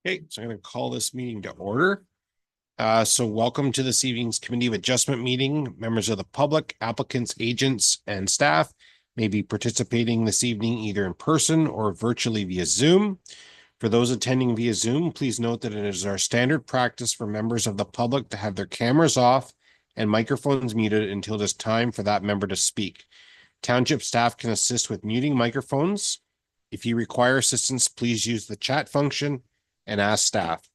Okay, so I'm going to call this meeting to order. So welcome to this evening's Committee of Adjustment meeting. Members of the public, applicants, agents, and staff may be participating this evening either in person or virtually via Zoom. For those attending via Zoom, please note that it is our standard practice for members of the public to have their cameras off and microphones muted until it is time for that member to speak. Township staff can assist with muting microphones. If you require assistance, please use the chat function and ask staff.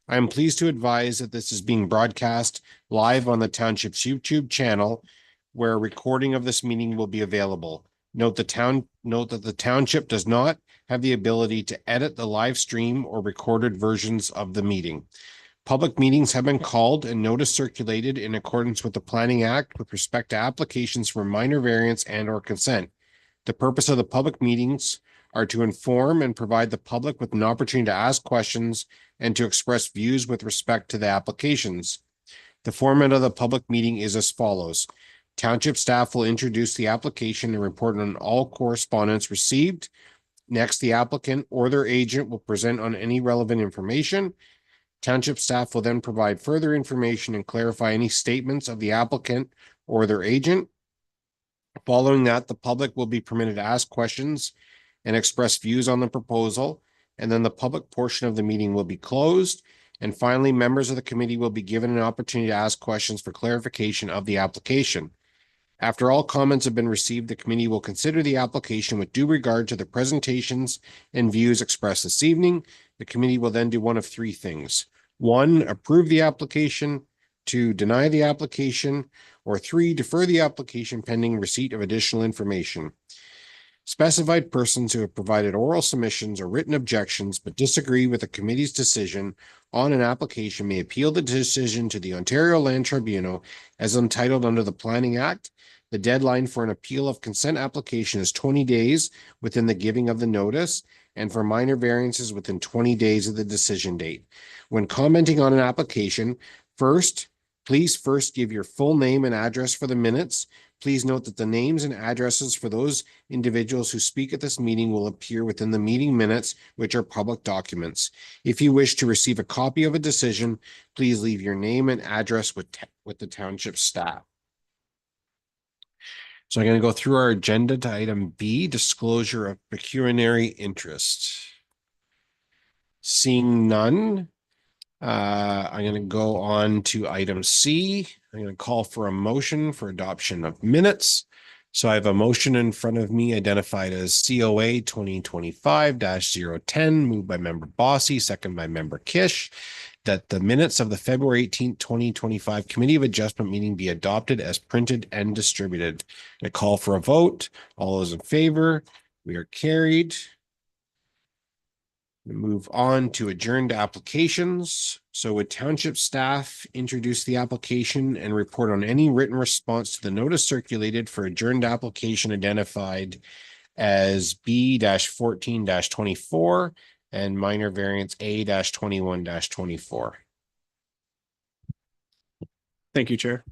I am pleased to advise that this is being broadcast live on the Township's YouTube channel, where a recording of this meeting will be available. Note that the Township does not have the ability to edit the live stream or recorded versions of the meeting. Public meetings have been called and notice circulated in accordance with the Planning Act with respect to applications for minor variance and/or consent. The purpose of the public meetings are to inform and provide the public with an opportunity to ask questions and to express views with respect to the applications. The format of the public meeting is as follows. Township staff will introduce the application and report on all correspondence received. Next, the applicant or their agent will present on any relevant information. Township staff will then provide further information and clarify any statements of the applicant or their agent. Following that, the public will be permitted to ask questions and express views on the proposal, and then the public portion of the meeting will be closed. And finally, members of the committee will be given an opportunity to ask questions for clarification of the application. After all comments have been received, the committee will consider the application with due regard to the presentations and views expressed this evening. The committee will then do one of three things. 1, approve the application. 2, deny the application. Or 3, defer the application pending receipt of additional information. Specified persons who have provided oral submissions or written objections but disagree with the committee's decision on an application may appeal the decision to the Ontario Land Tribunal as entitled under the Planning Act. The deadline for an appeal of consent application is 20 days within the giving of the notice, and for minor variances within 20 days of the decision date. When commenting on an application, please first give your full name and address for the minutes. Please note that the names and addresses for those individuals who speak at this meeting will appear within the meeting minutes, which are public documents. If you wish to receive a copy of a decision, please leave your name and address with the township staff. So I'm going to go through our agenda to item B, disclosure of pecuniary interest. Seeing none, I'm going to go on to item C. I'm going to call for a motion for adoption of minutes. So I have a motion in front of me identified as COA 2025-010, moved by member Bossy, second by member Kish, that the minutes of the February 18th, 2025 Committee of Adjustment meeting be adopted as printed and distributed. I call for a vote. All those in favor, we are carried. We move on to adjourned applications. So would township staff introduce the application and report on any written response to the notice circulated for adjourned application identified as B-14-24 and minor variance A-21-24. Thank you, Chair.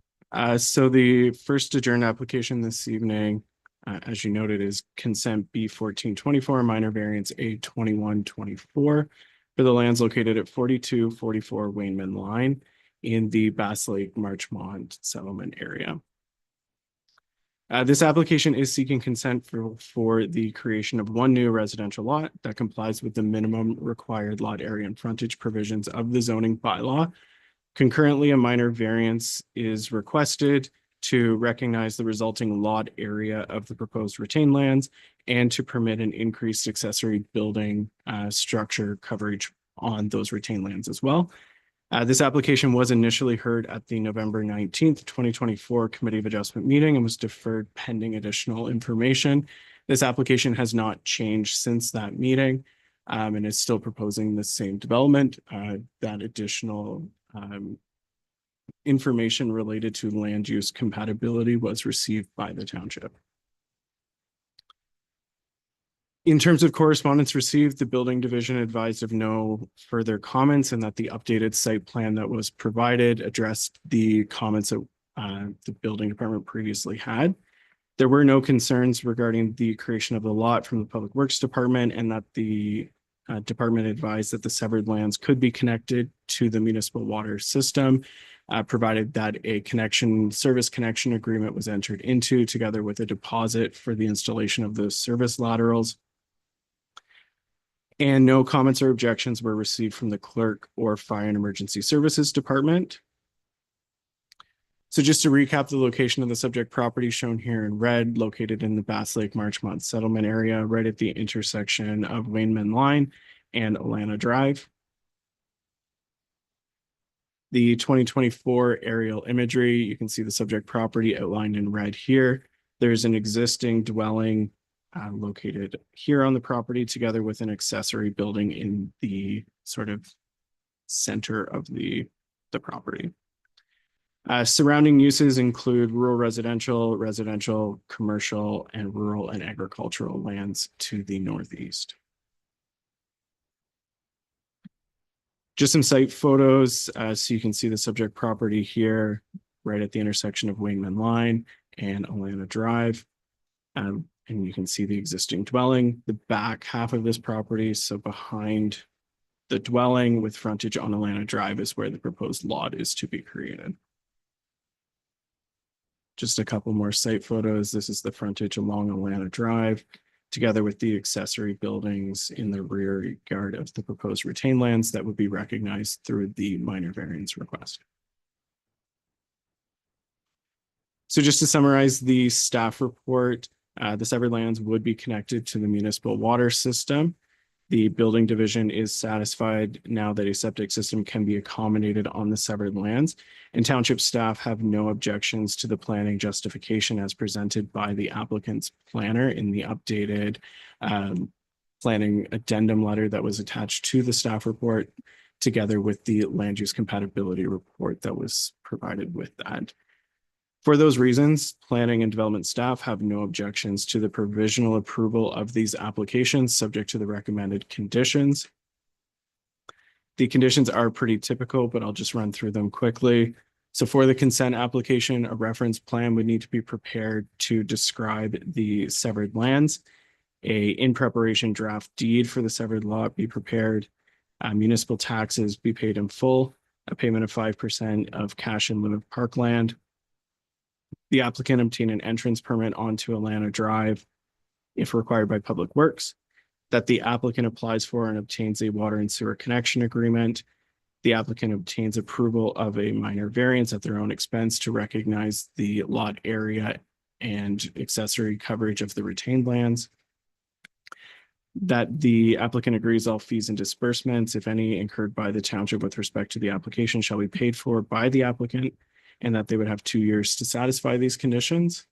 So the first adjourned application this evening, as you noted, is consent B-14-24, minor variance A-21-24 for the lands located at 4244 Wainman Line in the Bass Lake Marchmont settlement area. This application is seeking consent for the creation of one new residential lot that complies with the minimum required lot area and frontage provisions of the zoning bylaw. Concurrently, a minor variance is requested to recognize the resulting lot area of the proposed retained lands and to permit an increased accessory building structure coverage on those retained lands as well. This application was initially heard at the November 19th, 2024 Committee of Adjustment meeting and was deferred pending additional information. This application has not changed since that meeting and is still proposing the same development. That additional information related to land use compatibility was received by the township. In terms of correspondence received, the building division advised of no further comments and that the updated site plan that was provided addressed the comments that the building department previously had. There were no concerns regarding the creation of the lot from the Public Works Department, and that the department advised that the severed lands could be connected to the municipal water system, provided that a service connection agreement was entered into together with a deposit for the installation of those service laterals. And no comments or objections were received from the clerk or fire and emergency services department. So just to recap, the location of the subject property shown here in red, located in the Bass Lake Marchmont settlement area, right at the intersection of Wainman Line and Lalla Drive. The 2024 aerial imagery, you can see the subject property outlined in red here. There's an existing dwelling located here on the property, together with an accessory building in the sort of center of the property. Surrounding uses include rural residential, commercial, and rural and agricultural lands to the northeast. Just some site photos, so you can see the subject property here, right at the intersection of Wainman Line and Lalla Drive. And you can see the existing dwelling, the back half of this property. So behind the dwelling with frontage on Lalla Drive is where the proposed lot is to be created. Just a couple more site photos. This is the frontage along Lalla Drive, together with the accessory buildings in the rear yard of the proposed retained lands that would be recognized through the minor variance request. So just to summarize the staff report, the severed lands would be connected to the municipal water system. The building division is satisfied now that a septic system can be accommodated on the severed lands, and township staff have no objections to the planning justification as presented by the applicant's planner in the updated planning addendum letter that was attached to the staff report, together with the land use compatibility report that was provided with that. For those reasons, planning and development staff have no objections to the provisional approval of these applications subject to the recommended conditions. The conditions are pretty typical, but I'll just run through them quickly. So for the consent application, a reference plan would need to be prepared to describe the severed lands. A in preparation draft deed for the severed lot be prepared. Municipal taxes be paid in full. A payment of 5% of cash in lieu of parkland. The applicant obtain an entrance permit onto Lalla Drive if required by Public Works. That the applicant applies for and obtains a water and sewer connection agreement. The applicant obtains approval of a minor variance at their own expense to recognize the lot area and accessory coverage of the retained lands. That the applicant agrees all fees and disbursements, if any, incurred by the township with respect to the application shall be paid for by the applicant, and that they would have 2 years to satisfy these conditions.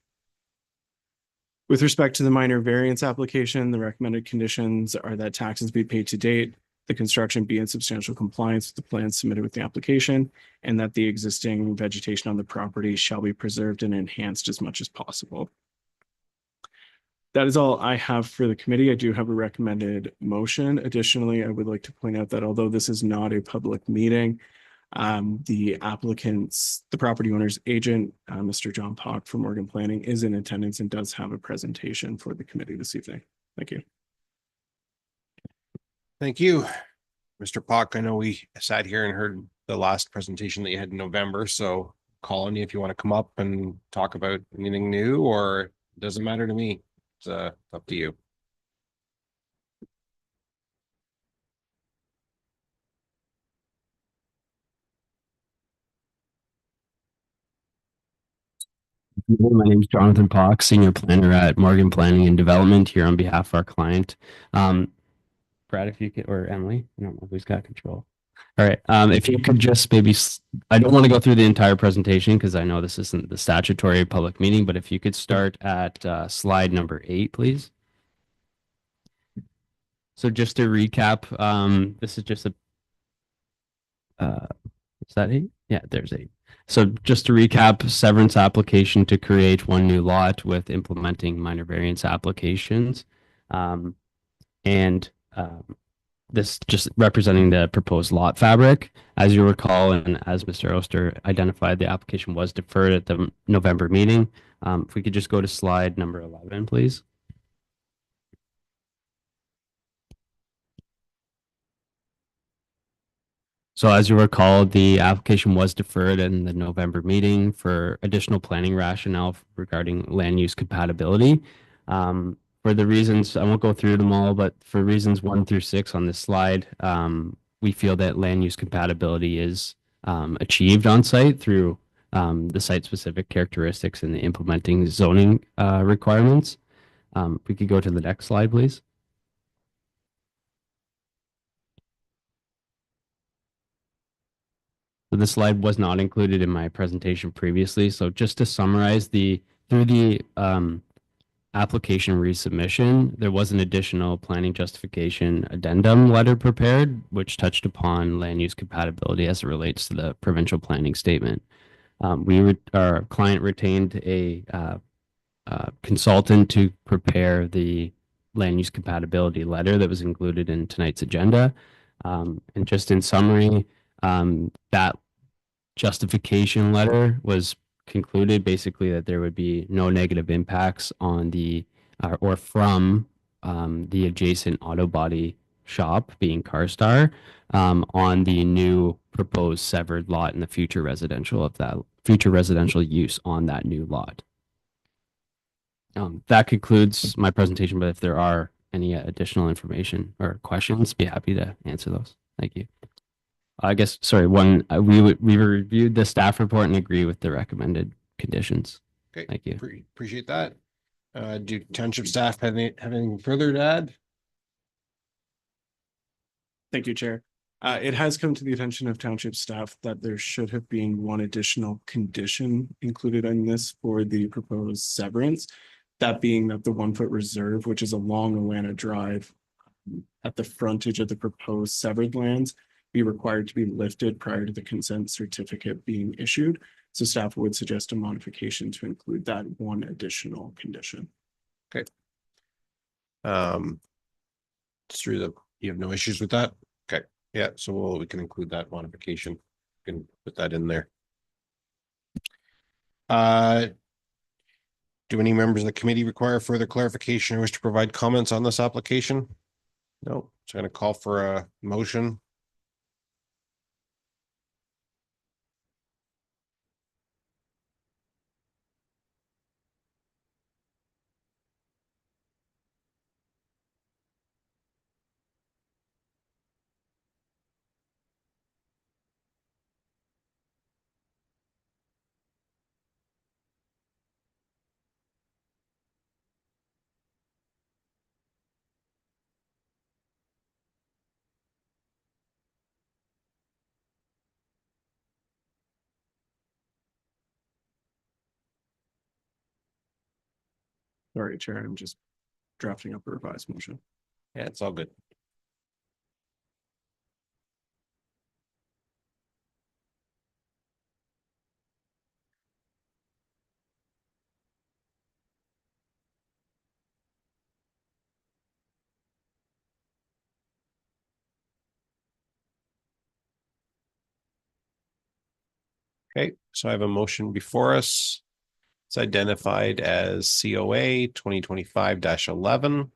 With respect to the minor variance application, the recommended conditions are that taxes be paid to date, the construction be in substantial compliance with the plans submitted with the application, and that the existing vegetation on the property shall be preserved and enhanced as much as possible. That is all I have for the committee. I do have a recommended motion. Additionally, I would like to point out that although this is not a public meeting, the property owner's agent, Mr. John Pauk from Morgan Planning, is in attendance and does have a presentation for the committee this evening. Thank you. Thank you, Mr. Pauk. I know we sat here and heard the last presentation that you had in November, so call on you if you want to come up and talk about anything new, or it doesn't matter to me. It's up to you. My name is Jonathan Pauk, Senior Planner at Morgan Planning and Development, here on behalf of our client. Brad, if you could, or Emily, I don't know who's got control. All right, if you could just maybe, I don't want to go through the entire presentation because I know this isn't the statutory public meeting, but if you could start at slide number 8, please. So just to recap, this is just a, is that 8? Yeah, there's 8. So just to recap, severance application to create one new lot with implementing minor variance applications. This just representing the proposed lot fabric. As you recall, and as Mr. Oster identified, the application was deferred at the November meeting. If we could just go to slide number 11, please. So as you recall, the application was deferred in the November meeting for additional planning rationale regarding land use compatibility. For the reasons, I won't go through them all, but for reasons 1 through 6 on this slide, we feel that land use compatibility is achieved on site through the site-specific characteristics and the implementing zoning requirements. We could go to the next slide, please. So this slide was not included in my presentation previously. So just to summarize, through the application resubmission, there was an additional planning justification addendum letter prepared, which touched upon land use compatibility as it relates to the provincial planning statement. Our client retained a consultant to prepare the land use compatibility letter that was included in tonight's agenda. And just in summary, that justification letter was concluded basically that there would be no negative impacts on the or from the adjacent auto body shop being CarStar on the new proposed severed lot in the future residential use on that new lot. That concludes my presentation, but if there are any additional information or questions, be happy to answer those. Thank you. I guess, sorry, we reviewed the staff report and agree with the recommended conditions. Okay. Thank you. Appreciate that. Do township staff have anything further to add? Thank you, Chair. It has come to the attention of township staff that there should have been one additional condition included in this for the proposed severance. That being that the 1 foot reserve, which is along Lalla Drive at the frontage of the proposed severed lands, be required to be lifted prior to the consent certificate being issued. So staff would suggest a modification to include that one additional condition. Okay. You have no issues with that? Okay. Yeah, so we can include that modification. We can put that in there. Do any members of the committee require further clarification or wish to provide comments on this application? No. So I'm going to call for a motion. Sorry, Chair, I'm just drafting up a revised motion. Yeah, it's all good. Okay, so I have a motion before us. It's identified as COA 2025-11.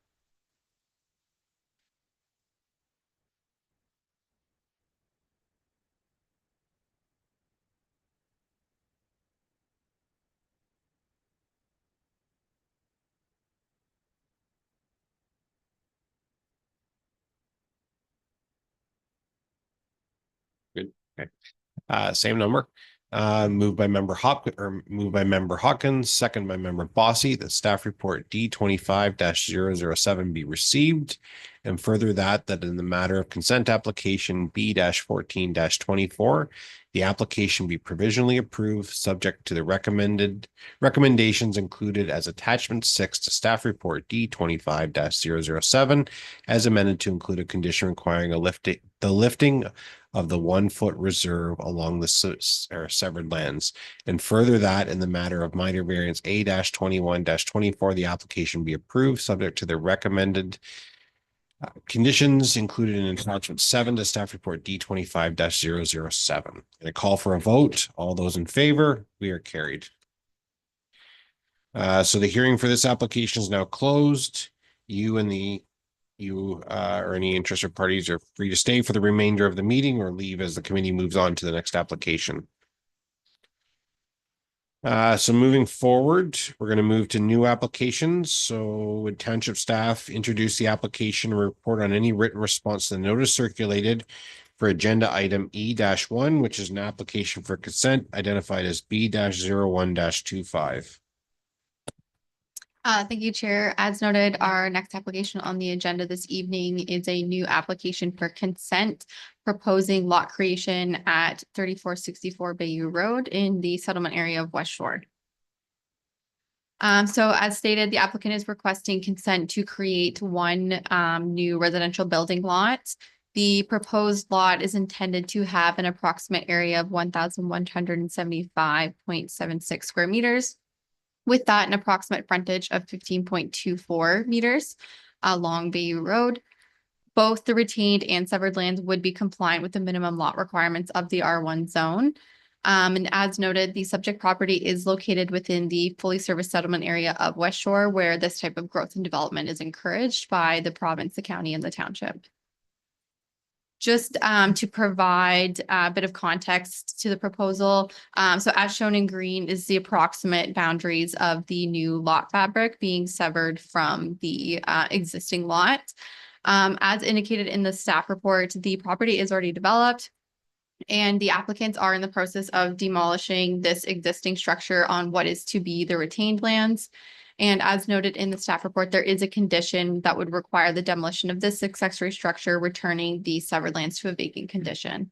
Good. Okay. Same number. Moved by member Hopkins, second by member Bossy, that staff report D25-007 be received. And further that in the matter of consent application B-14-24, the application be provisionally approved subject to the recommendations included as attachment 6 to staff report D25-007 as amended to include a condition requiring the lifting of the 1 foot reserve along the severed lands. And further that in the matter of minor variance A-21-24, the application be approved subject to the recommended conditions included in attachment 7 to staff report D25-007. And a call for a vote. All those in favor, we are carried. So the hearing for this application is now closed. You and the you or any interested parties are free to stay for the remainder of the meeting or leave as the committee moves on to the next application. So moving forward, we're going to move to new applications. So would township staff introduce the application and report on any written response to the notice circulated for agenda item E-1, which is an application for consent identified as B-01-25. Thank you, Chair. As noted, our next application on the agenda this evening is a new application for consent proposing lot creation at 3464 Bayou Road in the settlement area of West Shore. So as stated, the applicant is requesting consent to create one new residential building lot. The proposed lot is intended to have an approximate area of 1,175.76 square meters. With that, an approximate frontage of 15.24 meters along Bayou Road. Both the retained and severed lands would be compliant with the minimum lot requirements of the R1 zone. And as noted, the subject property is located within the fully serviced settlement area of West Shore, where this type of growth and development is encouraged by the province, the county, and the township. Just to provide a bit of context to the proposal. So as shown in green is the approximate boundaries of the new lot fabric being severed from the existing lot. As indicated in the staff report, the property is already developed and the applicants are in the process of demolishing this existing structure on what is to be the retained lands. And as noted in the staff report, there is a condition that would require the demolition of this accessory structure, returning the severed lands to a vacant condition.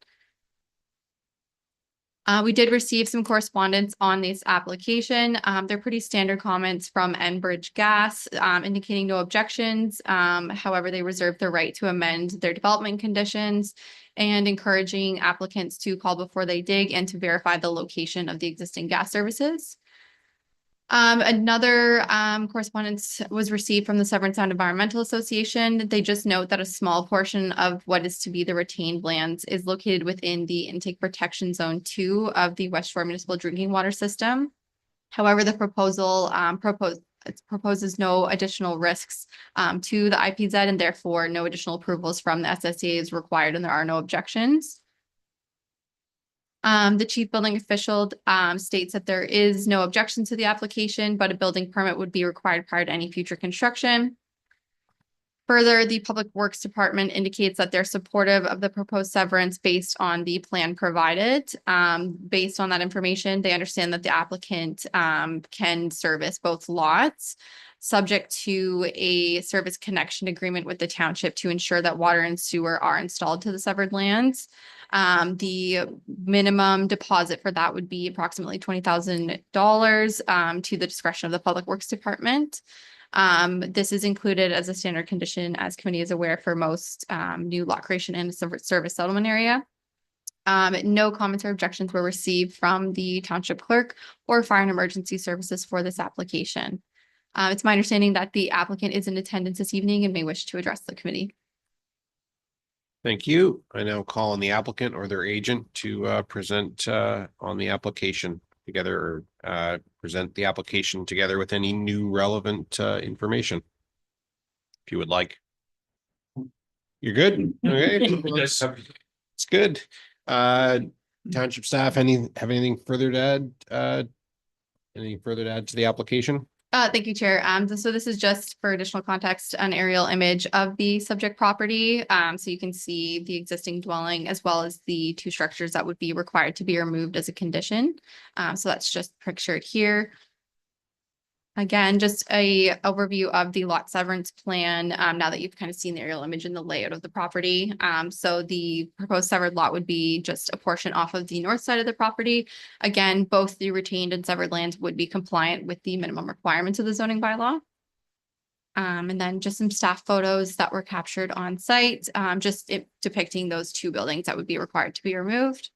We did receive some correspondence on this application. They're pretty standard comments from Enbridge Gas, indicating no objections. However, they reserve the right to amend their development conditions and encouraging applicants to call before they dig and to verify the location of the existing gas services. Another correspondence was received from the Severn Sound Environmental Association. They just note that a small portion of what is to be the retained lands is located within the intake protection zone 2 of the West Shore Municipal Drinking Water System. However, the proposal proposes no additional risks to the IPZ and therefore no additional approvals from the SSA is required and there are no objections. The chief building official states that there is no objection to the application, but a building permit would be required prior to any future construction. Further, the Public Works Department indicates that they're supportive of the proposed severance based on the plan provided. Based on that information, they understand that the applicant can service both lots, subject to a service connection agreement with the township to ensure that water and sewer are installed to the severed lands. The minimum deposit for that would be approximately $20,000 to the discretion of the Public Works Department. This is included as a standard condition, as committee is aware, for most new lot creation and service settlement area. No comments or objections were received from the township clerk or fire and emergency services for this application. It's my understanding that the applicant is in attendance this evening and may wish to address the committee. Thank you. I now call on the applicant or their agent to present on the application together, or present the application together with any new relevant information. If you would like. You're good? Okay. It's good. Township staff, have anything further to add? Anything further to add to the application? Thank you, Chair. So this is just for additional context, an aerial image of the subject property. So you can see the existing dwelling as well as the two structures that would be required to be removed as a condition. So that's just pictured here. Again, just a overview of the lot severance plan, now that you've kind of seen the aerial image and the layout of the property. So the proposed severed lot would be just a portion off of the north side of the property. Again, both the retained and severed lands would be compliant with the minimum requirements of the zoning bylaw. And then just some staff photos that were captured on site, just depicting those two buildings that would be required to be removed.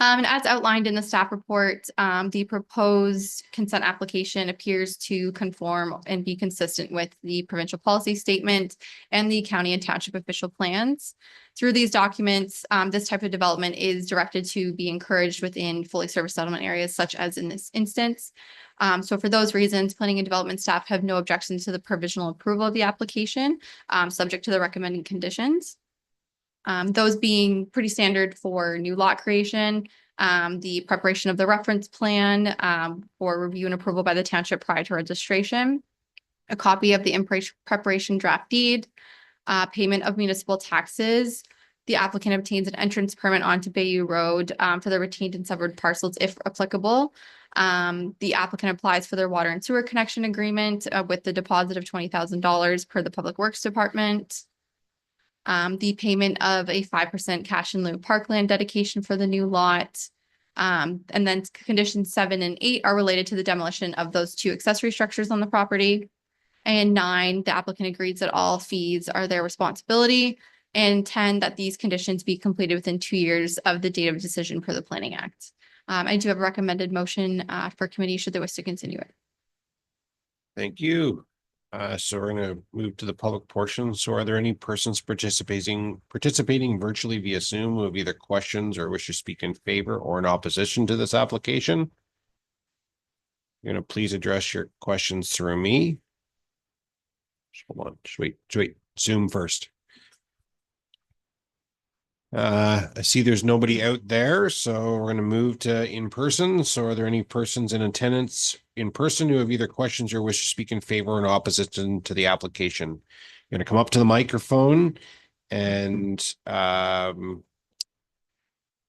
And as outlined in the staff report, the proposed consent application appears to conform and be consistent with the provincial policy statement and the county and township official plans. Through these documents, this type of development is directed to be encouraged within fully serviced settlement areas, such as in this instance. So for those reasons, planning and development staff have no objections to the provisional approval of the application, subject to the recommended conditions. Those being pretty standard for new lot creation, the preparation of the reference plan for review and approval by the township prior to registration, a copy of the preparation draft deed, payment of municipal taxes. The applicant obtains an entrance permit onto Bayou Road for the retained and severed parcels if applicable. The applicant applies for their water and sewer connection agreement with the deposit of $20,000 per the Public Works Department. The payment of a 5% cash in lieu parkland dedication for the new lot. And then conditions 7 and 8 are related to the demolition of those 2 accessory structures on the property. And 9, the applicant agrees that all fees are their responsibility. And 10, that these conditions be completed within 2 years of the date of decision per the Planning Act. I do have a recommended motion for committee should they wish to continue it. Thank you. So we're going to move to the public portion. So are there any persons participating virtually via Zoom who have either questions or wish to speak in favor or in opposition to this application? You're going to please address your questions through me. Hold on, just wait. Zoom first. I see there's nobody out there, so we're going to move to in person. So are there any persons in attendance in person who have either questions or wish to speak in favor or in opposition to the application? You're going to come up to the microphone and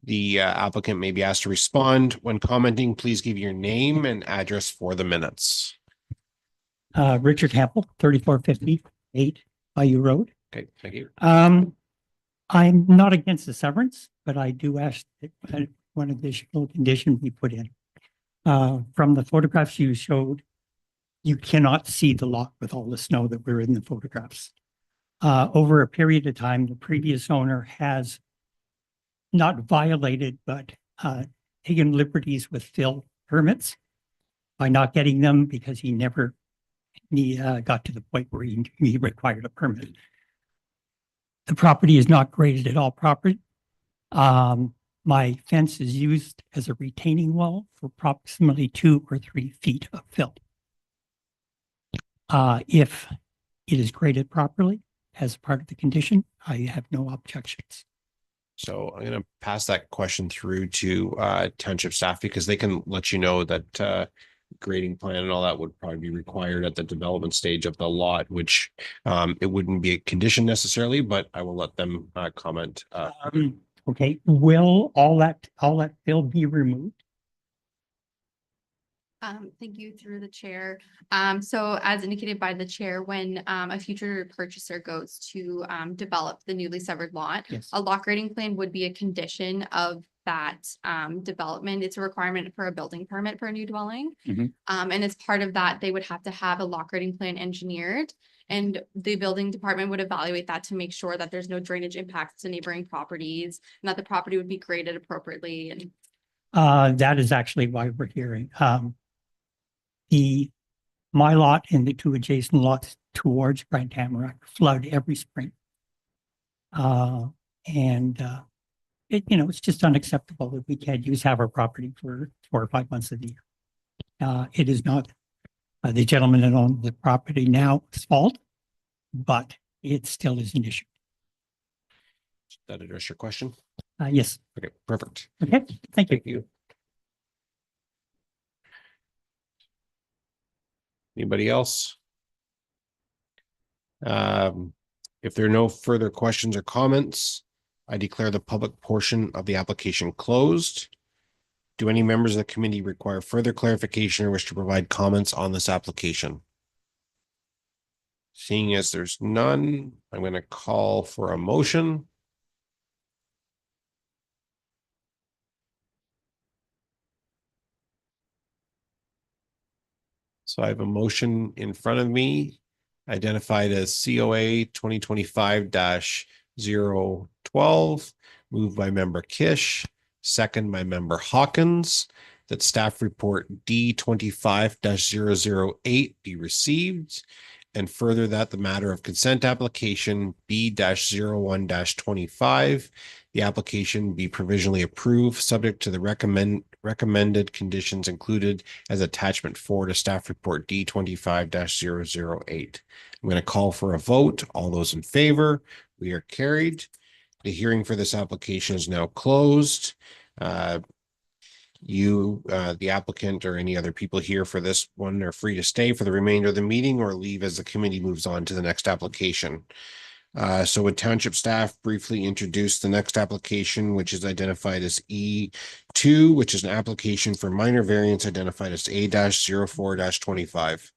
the applicant may be asked to respond. When commenting, please give your name and address for the minutes. Richard Cavill, 3458 Bayou Road. Okay, thank you. I'm not against the severance, but I do ask that one additional condition be put in. From the photographs you showed, you cannot see the lot with all the snow that were in the photographs. Over a period of time, the previous owner has not violated, but taken liberties with fill permits by not getting them because he never got to the point where he required a permit. The property is not graded at all properly. My fence is used as a retaining wall for approximately 2 or 3 feet of fill. If it is graded properly as part of the condition, I have no objections. So I'm going to pass that question through to township staff because they can let you know that grading plan and all that would probably be required at the development stage of the lot, which it wouldn't be a condition necessarily, but I will let them comment. Okay, will all that fill be removed? Thank you through the chair. So as indicated by the chair, when a future purchaser goes to develop the newly severed lot, Yes. a lot grading plan would be a condition of that development. It's a requirement for a building permit for a new dwelling. Mhm. And as part of that, they would have to have a lot grading plan engineered. And the building department would evaluate that to make sure that there's no drainage impacts to neighboring properties and that the property would be graded appropriately. And That is actually why we're hearing. My lot and the 2 adjacent lots towards Grand Tamarack flood every spring. It's just unacceptable that we can't use our property for 4 or 5 months of the year. It is not the gentleman that owns the property now's fault, but it still is an issue. Does that address your question? Yes. Okay, perfect. Okay. Thank you. Thank you. Anybody else? If there are no further questions or comments, I declare the public portion of the application closed. Do any members of the committee require further clarification or wish to provide comments on this application? Seeing as there's none, I'm going to call for a motion. So I have a motion in front of me, identified as COA 2025-012, moved by member Kish, second by member Hawkins, that staff report D25-008 be received. And further that the matter of consent application B-01-25, the application be provisionally approved, subject to the recommended conditions included as attachment 4 to staff report D25-008. I'm going to call for a vote. All those in favor, we are carried. The hearing for this application is now closed. The applicant or any other people here for this one are free to stay for the remainder of the meeting or leave as the committee moves on to the next application. So would township staff briefly introduce the next application, which is identified as E2, which is an application for minor variance identified as A-04-25.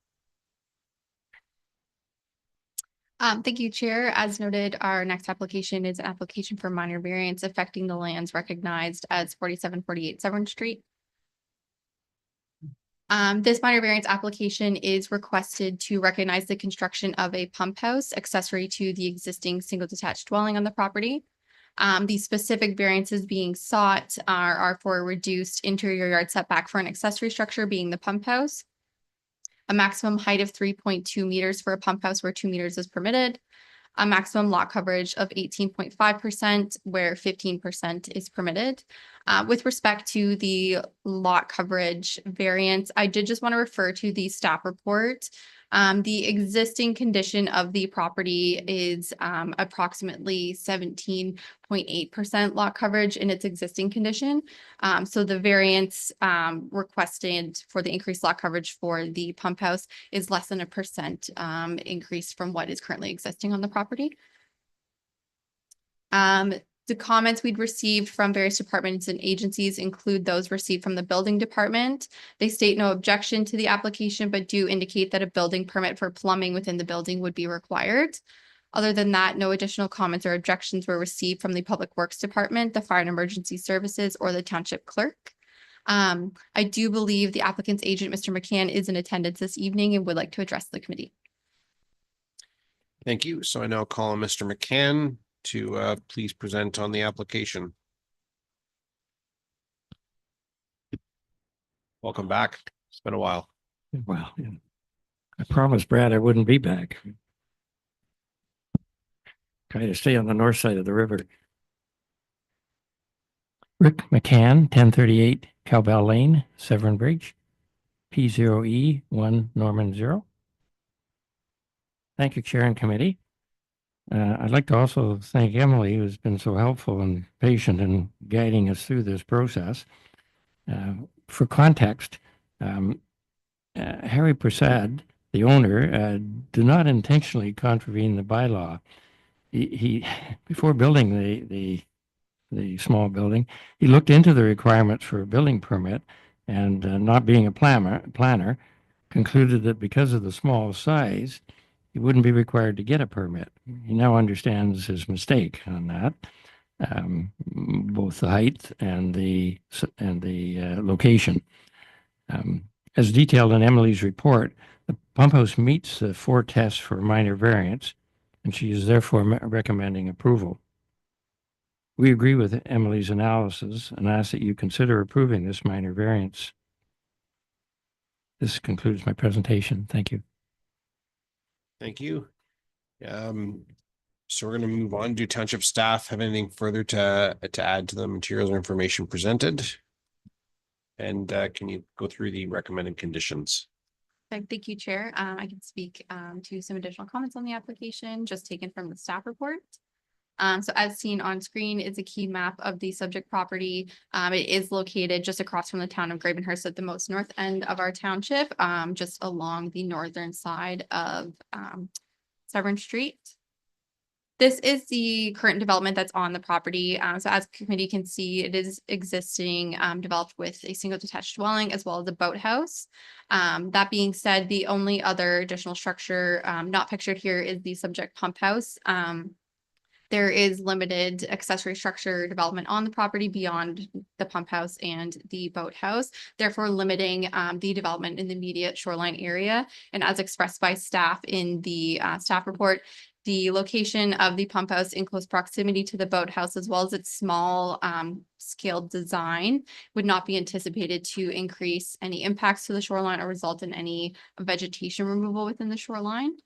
Thank you, Chair. As noted, our next application is an application for minor variance affecting the lands recognized as 4748 Severn Street. This minor variance application is requested to recognize the construction of a pump house accessory to the existing single detached dwelling on the property. The specific variances being sought are for a reduced interior yard setback for an accessory structure being the pump house, a maximum height of 3.2 meters for a pump house where 2 meters is permitted, a maximum lot coverage of 18.5% where 15% is permitted. With respect to the lot coverage variance, I did just want to refer to the staff report. The existing condition of the property is approximately 17.8% lot coverage in its existing condition. So the variance requested for the increased lot coverage for the pump house is less than 1% increase from what is currently existing on the property. The comments we'd received from various departments and agencies include those received from the building department. They state no objection to the application, but do indicate that a building permit for plumbing within the building would be required. Other than that, no additional comments or objections were received from the Public Works Department, the Fire and Emergency Services, or the Township Clerk. I do believe the applicant's agent, Mr. McCann, is in attendance this evening and would like to address the committee. Thank you. So I now call on Mr. McCann to please present on the application. Welcome back. It's been a while. Well, I promised Brad I wouldn't be back. Try to stay on the north side of the river. Rick McCann, 1038 Cowbell Lane, Severn Bridge, P0E1 Norman 0. Thank you, Chair and Committee. I'd like to also thank Emily, who's been so helpful and patient in guiding us through this process. For context, Harry Persaud, the owner, did not intentionally contravene the bylaw. He before building the small building, he looked into the requirements for a building permit, and not being a planner, concluded that because of the small size, he wouldn't be required to get a permit. He now understands his mistake on that, both the height and the location. As detailed in Emily's report, the pump house meets the 4 tests for minor variance, and she is therefore recommending approval. We agree with Emily's analysis and ask that you consider approving this minor variance. This concludes my presentation. Thank you. Thank you. So we're going to move on. Do township staff have anything further to add to the materials or information presented? And can you go through the recommended conditions? Thank you, Chair. I can speak to some additional comments on the application, just taken from the staff report. So as seen on screen is a key map of the subject property. It is located just across from the town of Gravenhurst at the most north end of our township, just along the northern side of Severn Street. This is the current development that's on the property. So as the committee can see, it is existing, developed with a single detached dwelling as well as a boathouse. That being said, the only other additional structure not pictured here is the subject pump house. There is limited accessory structure development on the property beyond the pump house and the boathouse, therefore limiting the development in the immediate shoreline area. And as expressed by staff in the staff report, the location of the pump house in close proximity to the boathouse, as well as its small scale design, would not be anticipated to increase any impacts to the shoreline or result in any vegetation removal within the shoreline.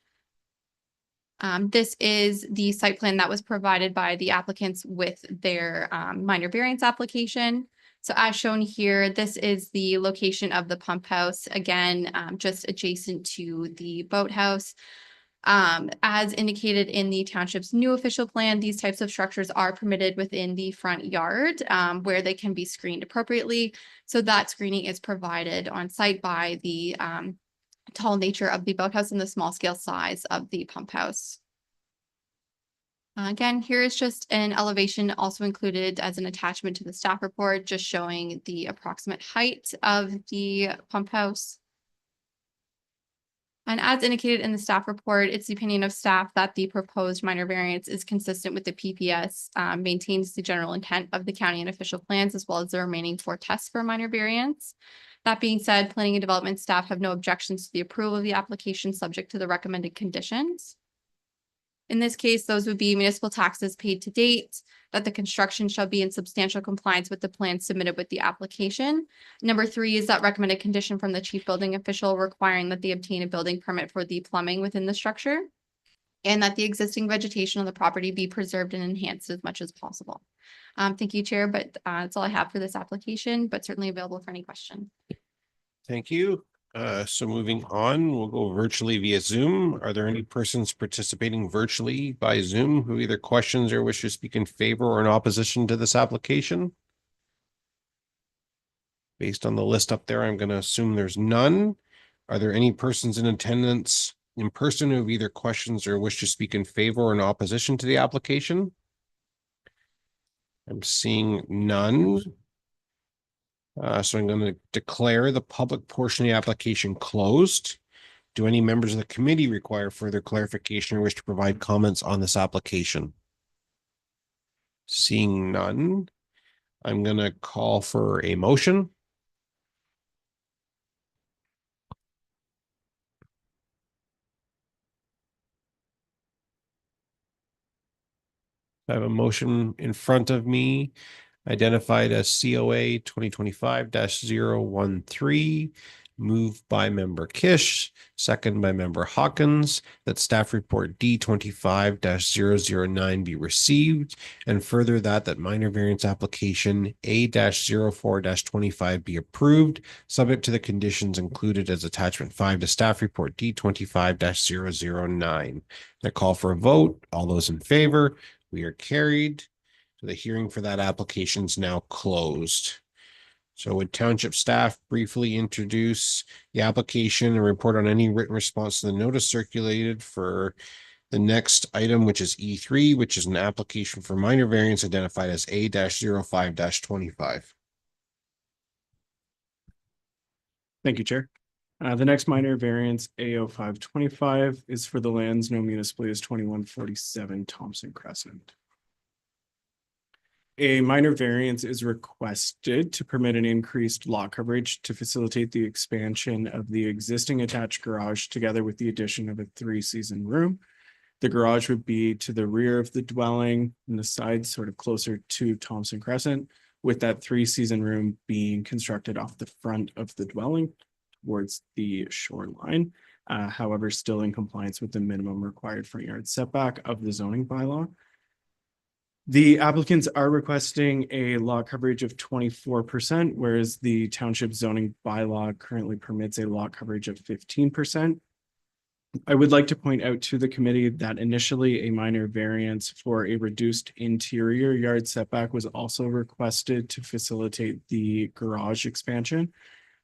This is the site plan that was provided by the applicants with their minor variance application. So as shown here, this is the location of the pump house, again, just adjacent to the boathouse. As indicated in the township's new official plan, these types of structures are permitted within the front yard where they can be screened appropriately. So that screening is provided on site by the tall nature of the boathouse and the small scale size of the pump house. Again, here is just an elevation also included as an attachment to the staff report, just showing the approximate height of the pump house. And as indicated in the staff report, it's the opinion of staff that the proposed minor variance is consistent with the PPS, maintains the general intent of the county and official plans, as well as the remaining 4 tests for minor variance. That being said, planning and development staff have no objections to the approval of the application subject to the recommended conditions. In this case, those would be municipal taxes paid to date, that the construction shall be in substantial compliance with the plan submitted with the application. Number 3 is that recommended condition from the chief building official requiring that they obtain a building permit for the plumbing within the structure, and that the existing vegetation on the property be preserved and enhanced as much as possible. Thank you, Chair, but that's all I have for this application, but certainly available for any question. Thank you. So moving on, we'll go virtually via Zoom. Are there any persons participating virtually by Zoom who either questions or wish to speak in favor or in opposition to this application? Based on the list up there, I'm going to assume there's none. Are there any persons in attendance in person who have either questions or wish to speak in favor or in opposition to the application? I'm seeing none. So I'm going to declare the public portion of the application closed. Do any members of the committee require further clarification or wish to provide comments on this application? Seeing none, I'm going to call for a motion. I have a motion in front of me, identified as COA 2025-013, moved by member Kish, second by member Hawkins, that staff report D25-009 be received, and further that minor variance application A-04-25 be approved, subject to the conditions included as attachment 5 to staff report D25-009. I call for a vote. All those in favor? We are carried. So the hearing for that application is now closed. So would township staff briefly introduce the application and report on any written response to the notice circulated for the next item, which is E3, which is an application for minor variance identified as A-05-25. Thank you, Chair. The next minor variance, A0525, is for the lands known municipally as 2147 Thomson Crescent. A minor variance is requested to permit an increased lot coverage to facilitate the expansion of the existing attached garage together with the addition of a 3-season room. The garage would be to the rear of the dwelling and the side sort of closer to Thomson Crescent, with that 3-season room being constructed off the front of the dwelling towards the shoreline. However, still in compliance with the minimum required front yard setback of the zoning bylaw. The applicants are requesting a lot coverage of 24%, whereas the township zoning bylaw currently permits a lot coverage of 15%. I would like to point out to the committee that initially a minor variance for a reduced interior yard setback was also requested to facilitate the garage expansion.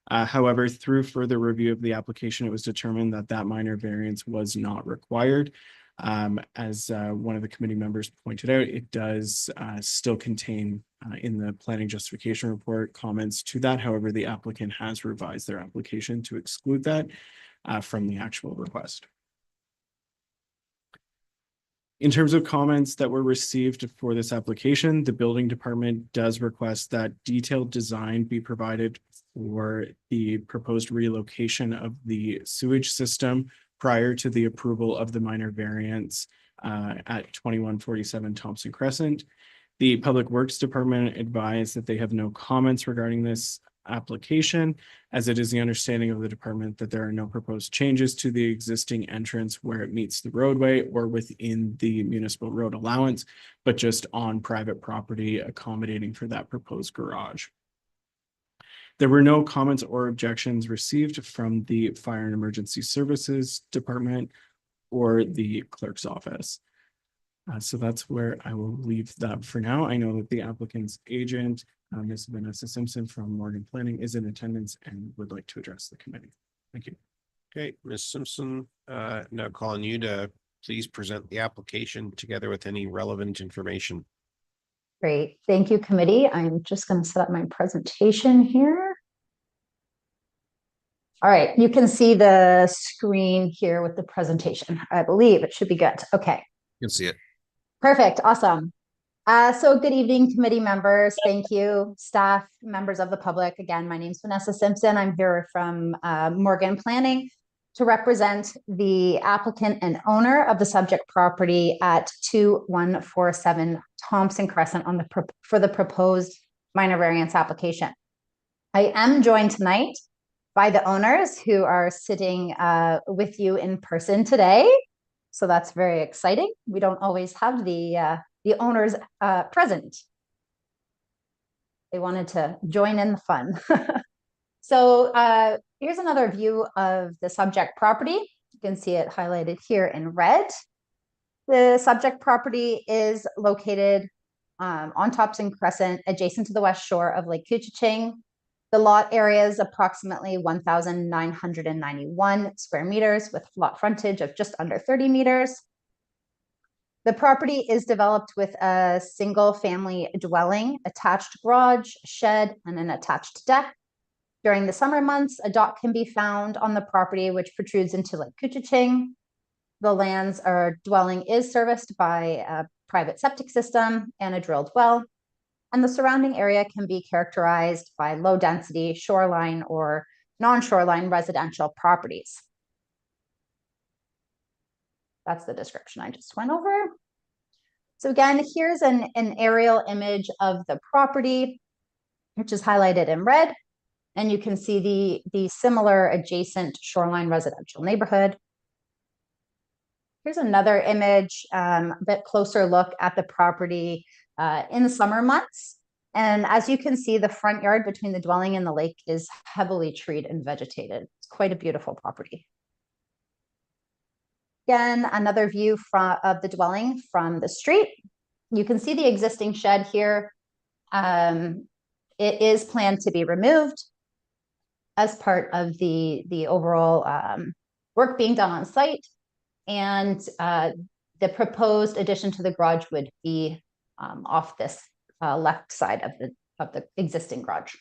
However, through further review of the application, it was determined that that minor variance was not required. As one of the committee members pointed out, it does still contain in the planning justification report comments to that. However, the applicant has revised their application to exclude that from the actual request. In terms of comments that were received for this application, the building department does request that detailed design be provided for the proposed relocation of the sewage system prior to the approval of the minor variance at 2147 Thomson Crescent. The Public Works Department advised that they have no comments regarding this application, as it is the understanding of the department that there are no proposed changes to the existing entrance where it meets the roadway or within the municipal road allowance, but just on private property accommodating for that proposed garage. There were no comments or objections received from the Fire and Emergency Services Department or the clerk's office. So that's where I will leave that for now. I know that the applicant's agent, Ms. Vanessa Simpson from Morgan Planning, is in attendance and would like to address the committee. Thank you. Okay, Ms. Simpson, now calling you to please present the application together with any relevant information. Great. Thank you, committee. I'm just going to set up my presentation here. All right, you can see the screen here with the presentation. I believe it should be good. Okay. You can see it. Perfect. Awesome. So good evening, committee members. Thank you, staff, members of the public. Again, my name is Vanessa Simpson. I'm here from Morgan Planning to represent the applicant and owner of the subject property at 2147 Thomson Crescent for the proposed minor variance application. I am joined tonight by the owners who are sitting with you in person today. So that's very exciting. We don't always have the owners present. They wanted to join in the fun. So here's another view of the subject property. You can see it highlighted here in red. The subject property is located on Thomson Crescent, adjacent to the west shore of Lake Couchiching. The lot area is approximately 1,991 square meters with lot frontage of just under 30 meters. The property is developed with a single family dwelling, attached garage, shed, and an attached deck. During the summer months, a dock can be found on the property which protrudes into Lake Couchiching. The lands or dwelling is serviced by a private septic system and a drilled well. And the surrounding area can be characterized by low density shoreline or non-shoreline residential properties. That's the description I just went over. So again, here's an aerial image of the property, which is highlighted in red. And you can see the similar adjacent shoreline residential neighborhood. Here's another image, a bit closer look at the property in the summer months. And as you can see, the front yard between the dwelling and the lake is heavily treed and vegetated. It's quite a beautiful property. Again, another view of the dwelling from the street. You can see the existing shed here. It is planned to be removed as part of the overall work being done on site. And the proposed addition to the garage would be off this left side of the existing garage.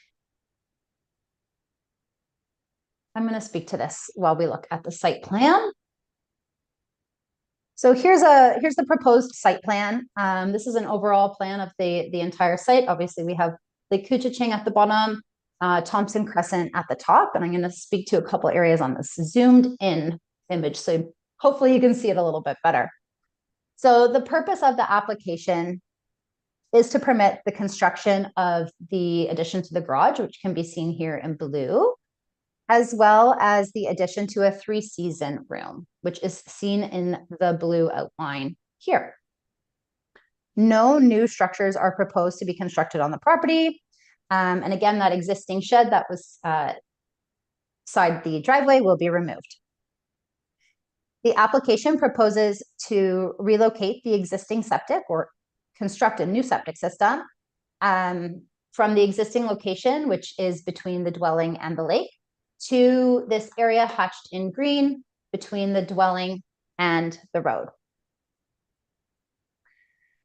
I'm going to speak to this while we look at the site plan. So here's the proposed site plan. This is an overall plan of the entire site. Obviously, we have Lake Couchiching at the bottom, Thomson Crescent at the top, and I'm going to speak to a couple areas on this zoomed in image. So hopefully you can see it a little bit better. So the purpose of the application is to permit the construction of the addition to the garage, which can be seen here in blue, as well as the addition to a 3-season room, which is seen in the blue outline here. No new structures are proposed to be constructed on the property. And again, that existing shed that was beside the driveway will be removed. The application proposes to relocate the existing septic or construct a new septic system from the existing location, which is between the dwelling and the lake, to this area hatched in green between the dwelling and the road.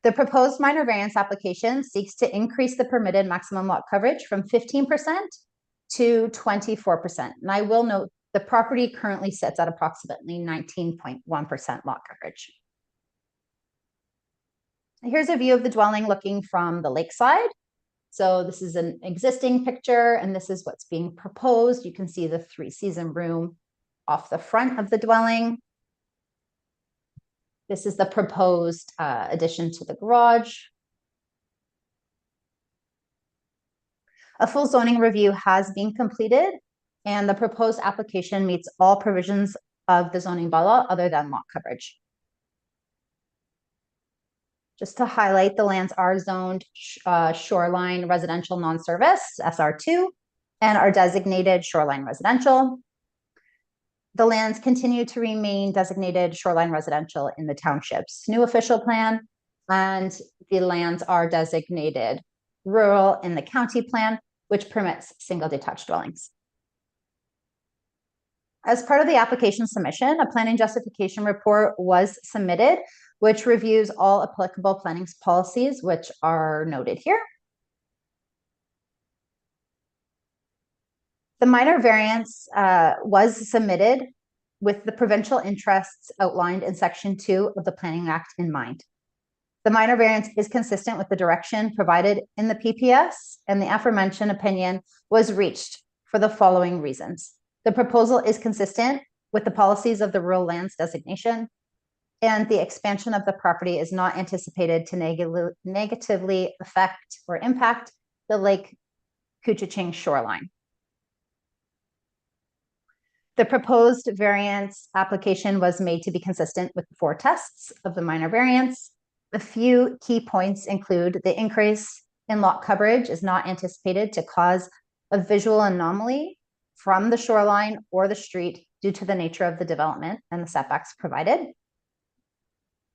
The proposed minor variance application seeks to increase the permitted maximum lot coverage from 15% to 24%. And I will note the property currently sits at approximately 19.1% lot coverage. Here's a view of the dwelling looking from the lakeside. So this is an existing picture, and this is what's being proposed. You can see the 3-season room off the front of the dwelling. This is the proposed addition to the garage. A full zoning review has been completed, and the proposed application meets all provisions of the zoning bylaw other than lot coverage. Just to highlight, the lands are zoned shoreline residential non-service, SR2, and are designated shoreline residential. The lands continue to remain designated shoreline residential in the township's new official plan, and the lands are designated rural in the county plan, which permits single detached dwellings. As part of the application submission, a planning justification report was submitted, which reviews all applicable planning policies, which are noted here. The minor variance was submitted with the provincial interests outlined in Section 2 of the Planning Act in mind. The minor variance is consistent with the direction provided in the PPS, and the aforementioned opinion was reached for the following reasons. The proposal is consistent with the policies of the rural lands designation, and the expansion of the property is not anticipated to negatively affect or impact the Lake Couchiching shoreline. The proposed variance application was made to be consistent with the 4 tests of the minor variance. A few key points include the increase in lot coverage is not anticipated to cause a visual anomaly from the shoreline or the street due to the nature of the development and the setbacks provided.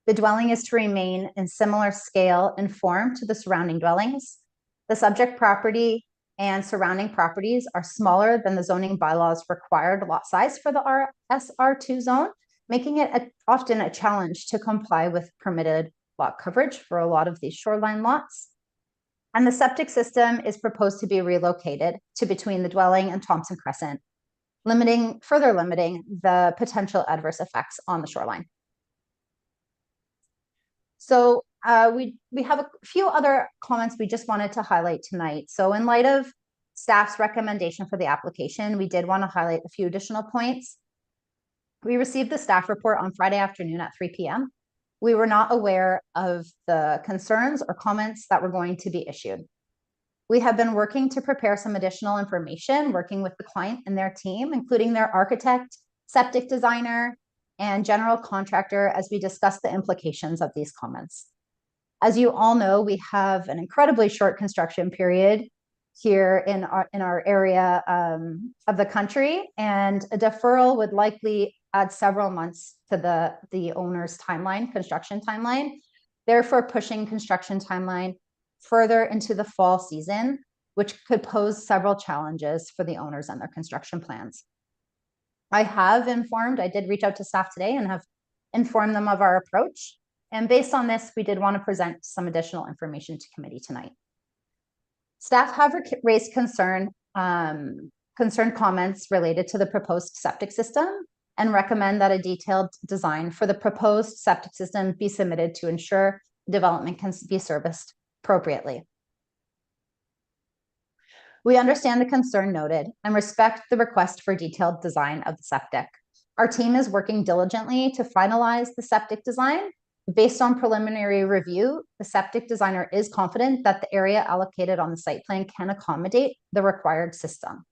The dwelling is to remain in similar scale and form to the surrounding dwellings. The subject property and surrounding properties are smaller than the zoning bylaws required lot size for the SR2 zone, making it often a challenge to comply with permitted lot coverage for a lot of these shoreline lots. And the septic system is proposed to be relocated to between the dwelling and Thomson Crescent, further limiting the potential adverse effects on the shoreline. So we have a few other comments we just wanted to highlight tonight. So in light of staff's recommendation for the application, we did want to highlight a few additional points. We received the staff report on Friday afternoon at 3 p.m. We were not aware of the concerns or comments that were going to be issued. We have been working to prepare some additional information, working with the client and their team, including their architect, septic designer, and general contractor, as we discuss the implications of these comments. As you all know, we have an incredibly short construction period here in our area of the country, and a deferral would likely add several months to the owner's timeline, construction timeline, therefore pushing construction timeline further into the fall season, which could pose several challenges for the owners and their construction plans. I did reach out to staff today and have informed them of our approach. And based on this, we did want to present some additional information to committee tonight. Staff have raised concerned comments related to the proposed septic system and recommend that a detailed design for the proposed septic system be submitted to ensure development can be serviced appropriately. We understand the concern noted and respect the request for detailed design of the septic. Our team is working diligently to finalize the septic design. Based on preliminary review, the septic designer is confident that the area allocated on the site plan can accommodate the required system.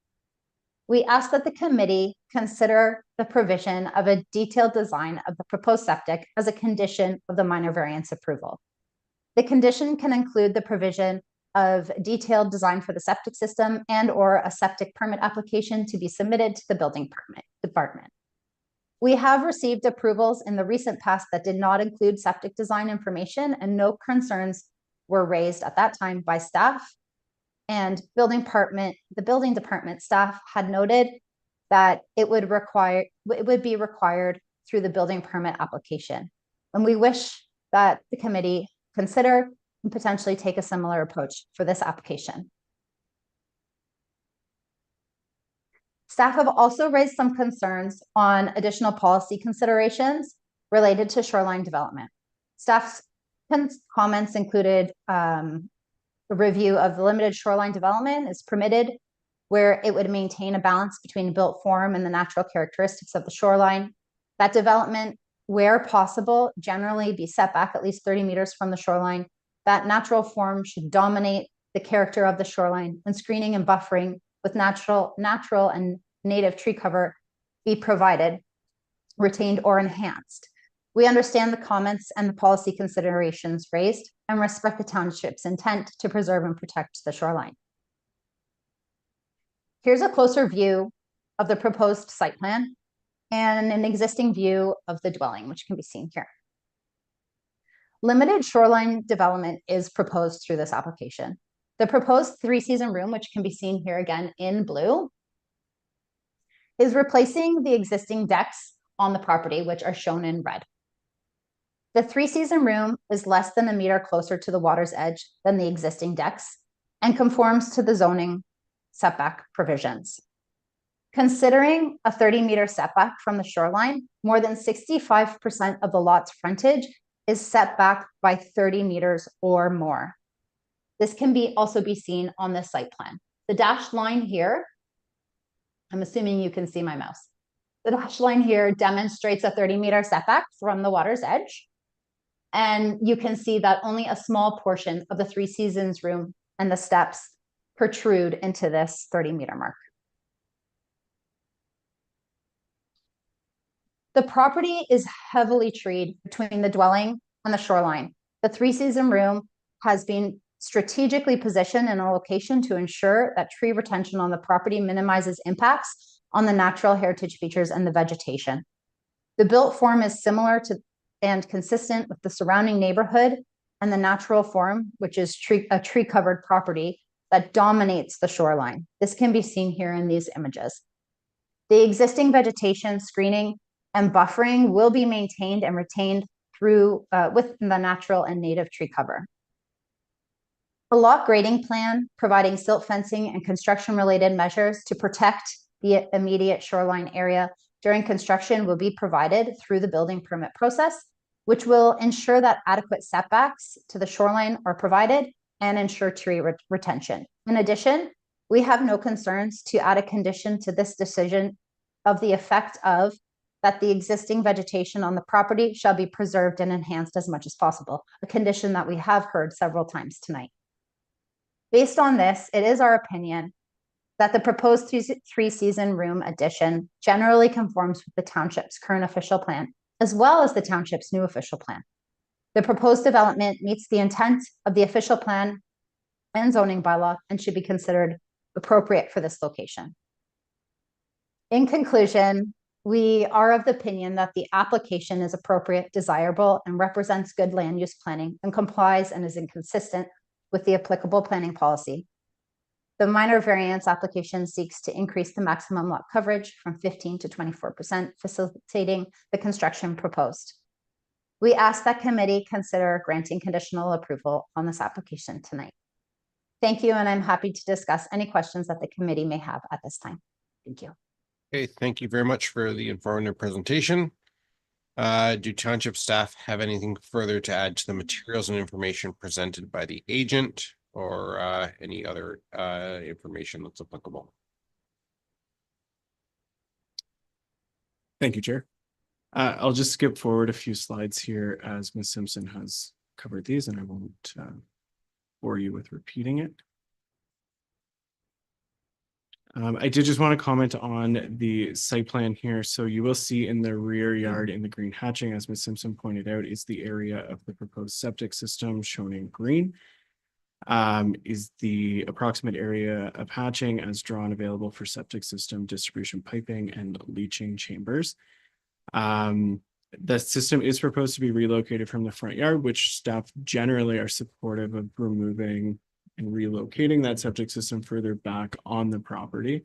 We ask that the committee consider the provision of a detailed design of the proposed septic as a condition of the minor variance approval. The condition can include the provision of detailed design for the septic system and/or a septic permit application to be submitted to the building permit department. We have received approvals in the recent past that did not include septic design information, and no concerns were raised at that time by staff. And the building department staff had noted that it would be required through the building permit application. And we wish that the committee consider and potentially take a similar approach for this application. Staff have also raised some concerns on additional policy considerations related to shoreline development. Staff's comments included a review of the limited shoreline development is permitted where it would maintain a balance between built form and the natural characteristics of the shoreline. That development where possible, generally be set back at least 30 meters from the shoreline. That natural form should dominate the character of the shoreline, and screening and buffering with natural and native tree cover be provided, retained, or enhanced. We understand the comments and the policy considerations raised and respect the township's intent to preserve and protect the shoreline. Here's a closer view of the proposed site plan and an existing view of the dwelling, which can be seen here. Limited shoreline development is proposed through this application. The proposed 3-season room, which can be seen here again in blue, is replacing the existing decks on the property, which are shown in red. The 3-season room is less than a meter closer to the water's edge than the existing decks and conforms to the zoning setback provisions. Considering a 30-meter setback from the shoreline, more than 65% of the lot's frontage is set back by 30 meters or more. This can also be seen on this site plan. The dashed line here, I'm assuming you can see my mouse. The dashed line here demonstrates a 30-meter setback from the water's edge. And you can see that only a small portion of the 3 seasons room and the steps protrude into this 30-meter mark. The property is heavily treed between the dwelling and the shoreline. The 3-season room has been strategically positioned in a location to ensure that tree retention on the property minimizes impacts on the natural heritage features and the vegetation. The built form is similar to and consistent with the surrounding neighborhood and the natural form, which is a tree-covered property that dominates the shoreline. This can be seen here in these images. The existing vegetation, screening, and buffering will be maintained and retained through with the natural and native tree cover. A Locke grading plan providing silt fencing and construction-related measures to protect the immediate shoreline area during construction will be provided through the building permit process, which will ensure that adequate setbacks to the shoreline are provided and ensure tree retention. In addition, we have no concerns to add a condition to this decision of the effect of that the existing vegetation on the property shall be preserved and enhanced as much as possible, a condition that we have heard several times tonight. Based on this, it is our opinion that the proposed 3-season room addition generally conforms with the township's current official plan, as well as the township's new official plan. The proposed development meets the intent of the official plan and zoning bylaw and should be considered appropriate for this location. In conclusion, we are of the opinion that the application is appropriate, desirable, and represents good land use planning and complies and is inconsistent with the applicable planning policy. The minor variance application seeks to increase the maximum lot coverage from 15 to 24%, facilitating the construction proposed. We ask that committee consider granting conditional approval on this application tonight. Thank you, and I'm happy to discuss any questions that the committee may have at this time. Thank you. Okay, thank you very much for the informative presentation. Do township staff have anything further to add to the materials and information presented by the agent or any other information that's applicable? Thank you, Chair. I'll just skip forward a few slides here as Ms. Simpson has covered these, and I won't bore you with repeating it. I did just want to comment on the site plan here. So you will see in the rear yard in the green hatching, as Ms. Simpson pointed out, is the area of the proposed septic system shown in green. Is the approximate area of hatching as drawn available for septic system distribution piping and leaching chambers. The system is proposed to be relocated from the front yard, which staff generally are supportive of removing and relocating that septic system further back on the property.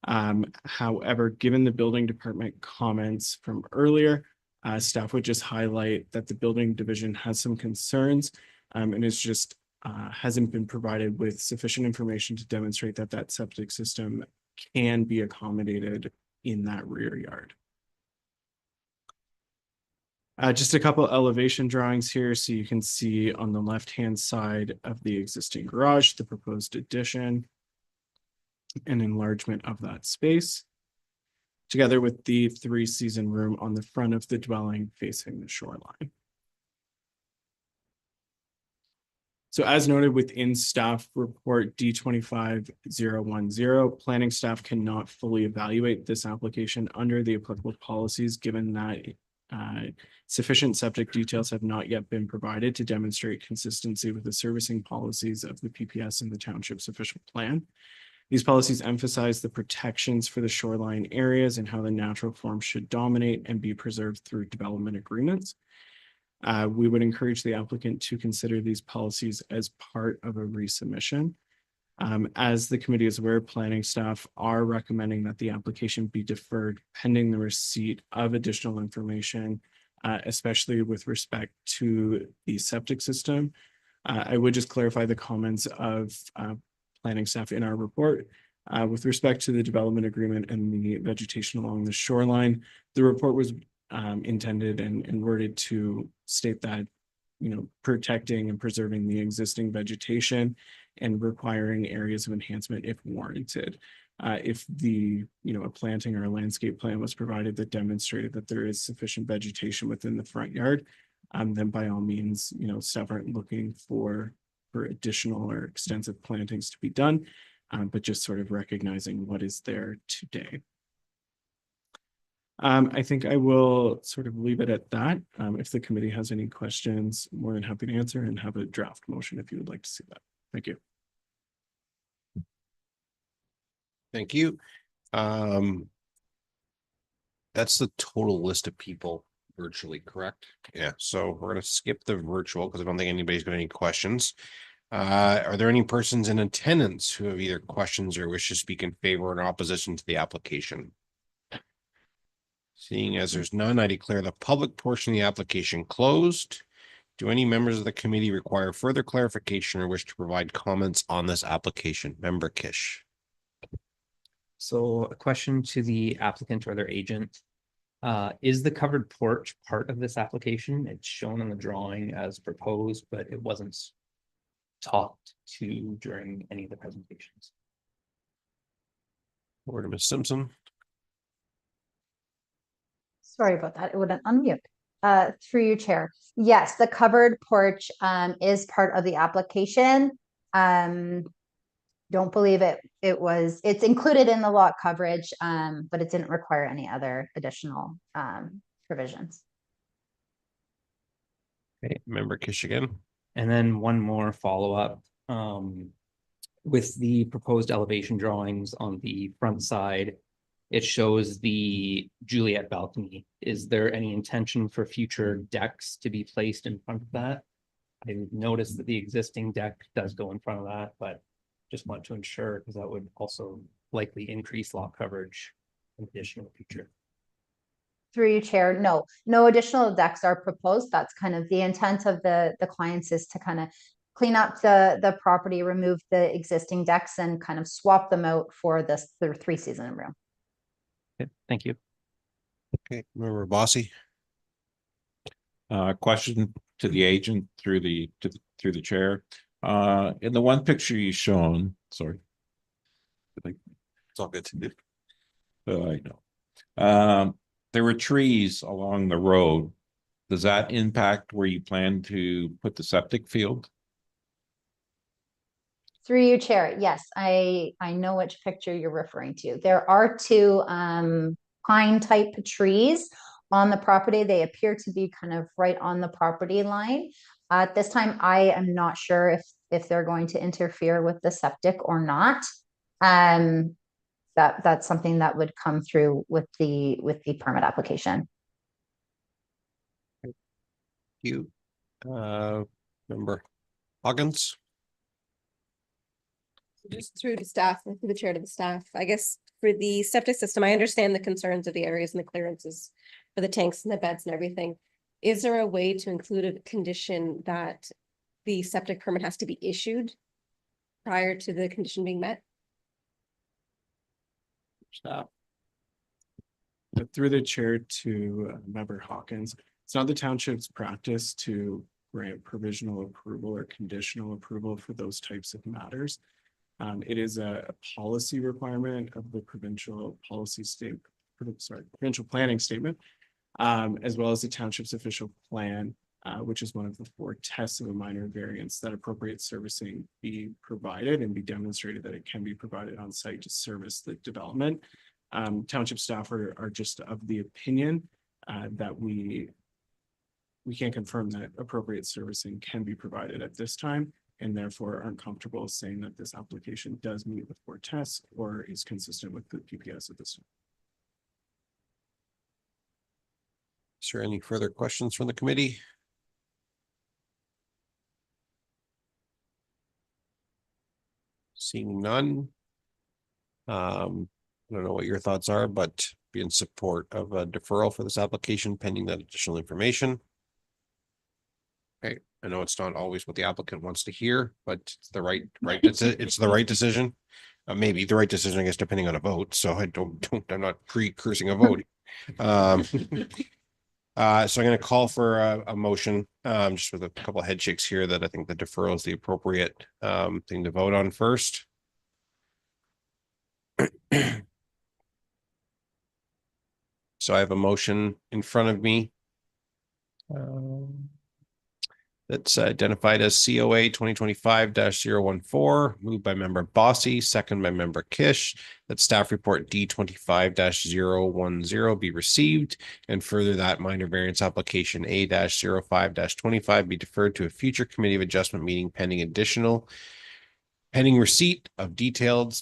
However, given the building department comments from earlier, staff would just highlight that the building division has some concerns and is just hasn't been provided with sufficient information to demonstrate that that septic system can be accommodated in that rear yard. Just a couple elevation drawings here. So you can see on the left-hand side of the existing garage, the proposed addition and enlargement of that space. together with the 3-season room on the front of the dwelling facing the shoreline. So as noted within staff report D25010, planning staff cannot fully evaluate this application under the applicable policies, given that sufficient septic details have not yet been provided to demonstrate consistency with the servicing policies of the PPS and the township's official plan. These policies emphasize the protections for the shoreline areas and how the natural form should dominate and be preserved through development agreements. We would encourage the applicant to consider these policies as part of a resubmission. As the committee is aware, planning staff are recommending that the application be deferred pending the receipt of additional information, especially with respect to the septic system. I would just clarify the comments of planning staff in our report. With respect to the development agreement and the vegetation along the shoreline, the report was intended and worded to state that, protecting and preserving the existing vegetation and requiring areas of enhancement if warranted. If a planting or a landscape plan was provided that demonstrated that there is sufficient vegetation within the front yard, then by all means, staff aren't looking for additional or extensive plantings to be done, but just sort of recognizing what is there today. I think I will sort of leave it at that. If the committee has any questions, more than happy to answer and have a draft motion if you would like to see that. Thank you. Thank you. That's the total list of people virtually, correct? Yeah, so we're going to skip the virtual because I don't think anybody's got any questions. Are there any persons in attendance who have either questions or wish to speak in favor or in opposition to the application? Seeing as there's none, I declare the public portion of the application closed. Do any members of the committee require further clarification or wish to provide comments on this application? Member Kish. So a question to the applicant or their agent. Is the covered porch part of this application? It's shown on the drawing as proposed, but it wasn't talked to during any of the presentations. Over to Ms. Simpson. Sorry about that. It wouldn't unmute. Through you, Chair. Yes, the covered porch is part of the application. Don't believe it's included in the lot coverage, but it didn't require any other additional provisions. Okay, Member Kish again. And then one more follow-up. With the proposed elevation drawings on the front side, it shows the Juliet balcony. Is there any intention for future decks to be placed in front of that? I noticed that the existing deck does go in front of that, but just want to ensure because that would also likely increase lot coverage in additional future. Through you, Chair. No additional decks are proposed. That's kind of the intent of the clients, is to kind of clean up the property, remove the existing decks and kind of swap them out for the 3-season room. Okay, thank you. Okay, Member Bossy. Question to the agent through the chair. In the one picture you shown, sorry. It's all good. I know. There were trees along the road. Does that impact where you plan to put the septic field? Through you, Chair. Yes, I know which picture you're referring to. There are 2 pine type trees on the property. They appear to be kind of right on the property line. At this time, I am not sure if they're going to interfere with the septic or not. That's something that would come through with the permit application. Thank you. Member Huggins. Just through the staff, through the chair to the staff, I guess for the septic system, I understand the concerns of the areas and the clearances for the tanks and the beds and everything. Is there a way to include a condition that the septic permit has to be issued prior to the condition being met? But through the chair to Member Hawkins, it's not the township's practice to grant provisional approval or conditional approval for those types of matters. It is a policy requirement of the provincial policy provincial planning statement, as well as the township's official plan, which is one of the 4 tests of a minor variance that appropriate servicing be provided and be demonstrated that it can be provided on site to service the development. Township staff are just of the opinion that we can't confirm that appropriate servicing can be provided at this time, and therefore aren't comfortable saying that this application does meet the 4 tests or is consistent with the PPS at this time. Is there any further questions from the committee? Seeing none. I don't know what your thoughts are, but be in support of a deferral for this application pending that additional information. Okay, I know it's not always what the applicant wants to hear, but it's the right, it's the right decision. Maybe the right decision, I guess, depending on a vote. So I'm not precursing a vote. So I'm going to call for a motion, just with a couple of head shakes here that I think the deferral is the appropriate thing to vote on first. So I have a motion in front of me. That's identified as COA 2025-014, moved by member Bossy, second by member Kish, that staff report D25-010 be received, and further that minor variance application A-05-25 be deferred to a future committee of adjustment meeting pending receipt of detailed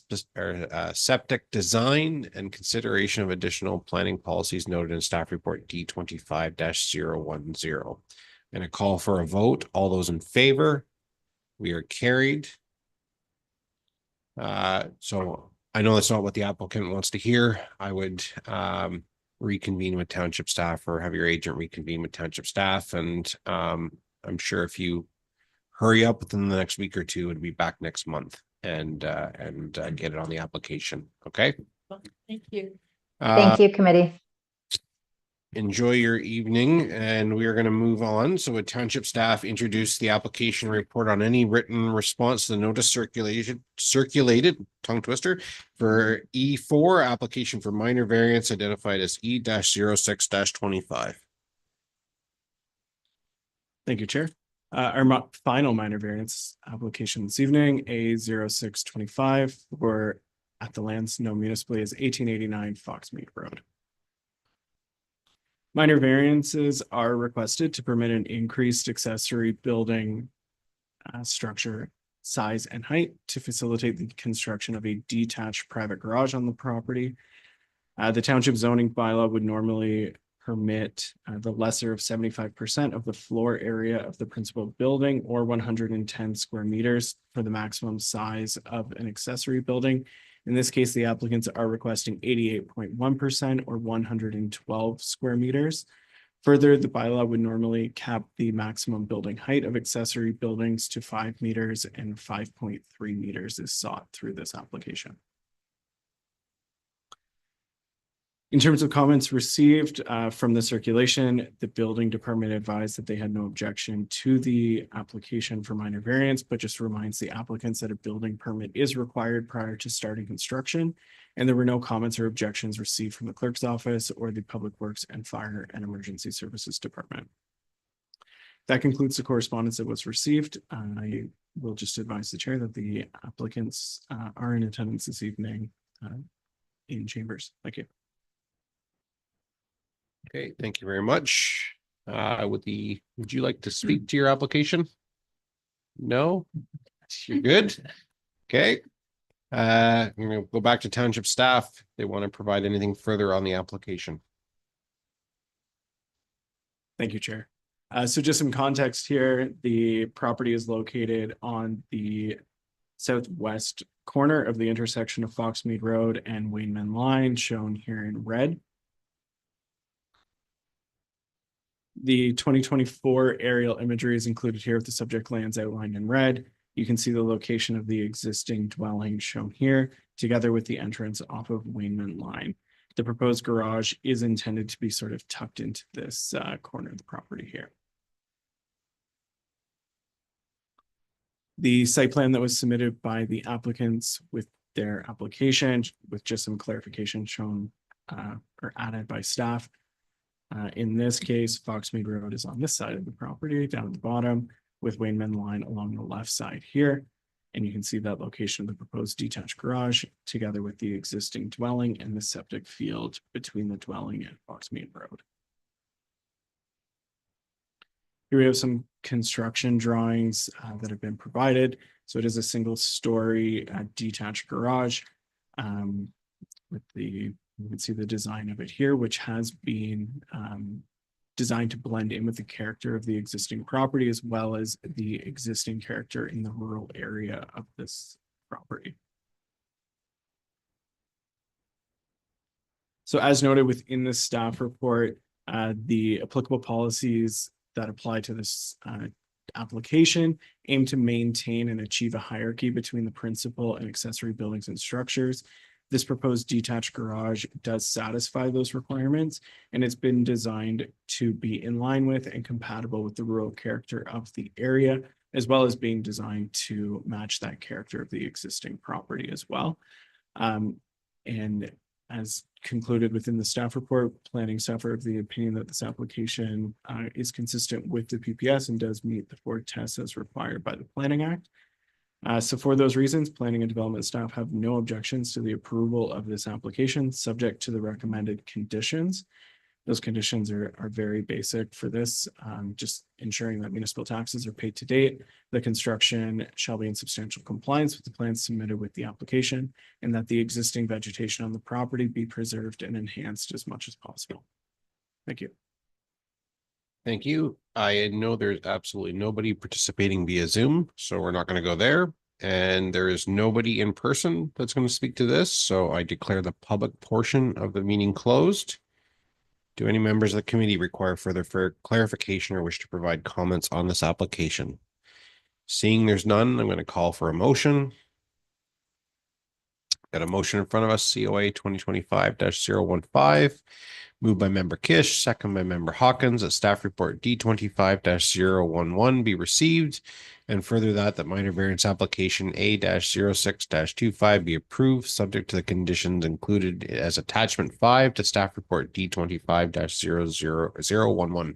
septic design and consideration of additional planning policies noted in staff report D25-010. And a call for a vote. All those in favor? We are carried. So I know that's not what the applicant wants to hear. I would reconvene with township staff or have your agent reconvene with township staff. And I'm sure if you hurry up within the next week or two, it'll be back next month and get it on the application. Okay. Thank you. Thank you, committee. Enjoy your evening, and we are going to move on. So would township staff introduce the application report on any written response to the notice circulated tongue twister for E4 application for minor variance identified as E-06-25. Thank you, Chair. Our final minor variance application this evening, A-06-25, for at the lands known municipally as 1889 Foxmead Road. Minor variances are requested to permit an increased accessory building structure size and height to facilitate the construction of a detached private garage on the property. The township zoning bylaw would normally permit the lesser of 75% of the floor area of the principal building or 110 square meters for the maximum size of an accessory building. In this case, the applicants are requesting 88.1% or 112 square meters. Further, the bylaw would normally cap the maximum building height of accessory buildings to 5 meters, and 5.3 meters is sought through this application. In terms of comments received from the circulation, the building department advised that they had no objection to the application for minor variance, but just reminds the applicants that a building permit is required prior to starting construction. And there were no comments or objections received from the clerk's office or the Public Works and Fire and Emergency Services Department. That concludes the correspondence that was received. I will just advise the chair that the applicants are in attendance this evening in chambers. Thank you. Okay, thank you very much. Would you like to speak to your application? No? You're good? Okay. I'm gonna go back to township staff. They want to provide anything further on the application. Thank you, Chair. So just some context here, the property is located on the southwest corner of the intersection of Foxmead Road and Wainman line, shown here in red. The 2024 aerial imagery is included here with the subject lands outlined in red. You can see the location of the existing dwelling shown here, together with the entrance off of Wainman line. The proposed garage is intended to be sort of tucked into this corner of the property here. The site plan that was submitted by the applicants with their application, with just some clarification shown or added by staff. In this case, Foxmead Road is on this side of the property, down at the bottom, with Wainman line along the left side here. And you can see that location of the proposed detached garage together with the existing dwelling and the septic field between the dwelling and Foxmead Road. Here we have some construction drawings that have been provided. So it is a single story detached garage. With the, you can see the design of it here, which has been designed to blend in with the character of the existing property as well as the existing character in the rural area of this property. So as noted within the staff report, the applicable policies that apply to this application aim to maintain and achieve a hierarchy between the principal and accessory buildings and structures. This proposed detached garage does satisfy those requirements, and it's been designed to be in line with and compatible with the rural character of the area, as well as being designed to match that character of the existing property as well. And as concluded within the staff report, planning staff are of the opinion that this application is consistent with the PPS and does meet the 4 tests as required by the Planning Act. So for those reasons, planning and development staff have no objections to the approval of this application, subject to the recommended conditions. Those conditions are very basic for this, just ensuring that municipal taxes are paid to date. The construction shall be in substantial compliance with the plans submitted with the application, and that the existing vegetation on the property be preserved and enhanced as much as possible. Thank you. Thank you. I know there's absolutely nobody participating via Zoom, so we're not going to go there. And there is nobody in person that's going to speak to this, so I declare the public portion of the meeting closed. Do any members of the committee require further clarification or wish to provide comments on this application? Seeing there's none, I'm going to call for a motion. Got a motion in front of us, COA 2025-015. Moved by member Kish, second by member Hawkins, that staff report D25-011 be received, and further that minor variance application A-06-25 be approved, subject to the conditions included as attachment 5 to staff report D25-00011.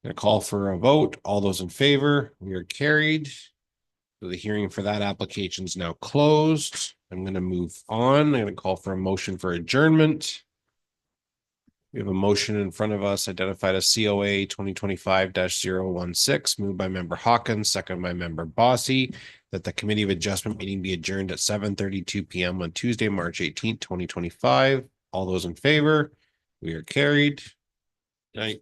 Gonna call for a vote. All those in favor, we are carried. So the hearing for that application is now closed. I'm going to move on. I'm going to call for a motion for adjournment. We have a motion in front of us identified as COA 2025-016, moved by member Hawkins, second by member Bossy, that the Committee of Adjustment meeting be adjourned at 7:32 p.m. on Tuesday, March 18th, 2025. All those in favor, we are carried. Good night.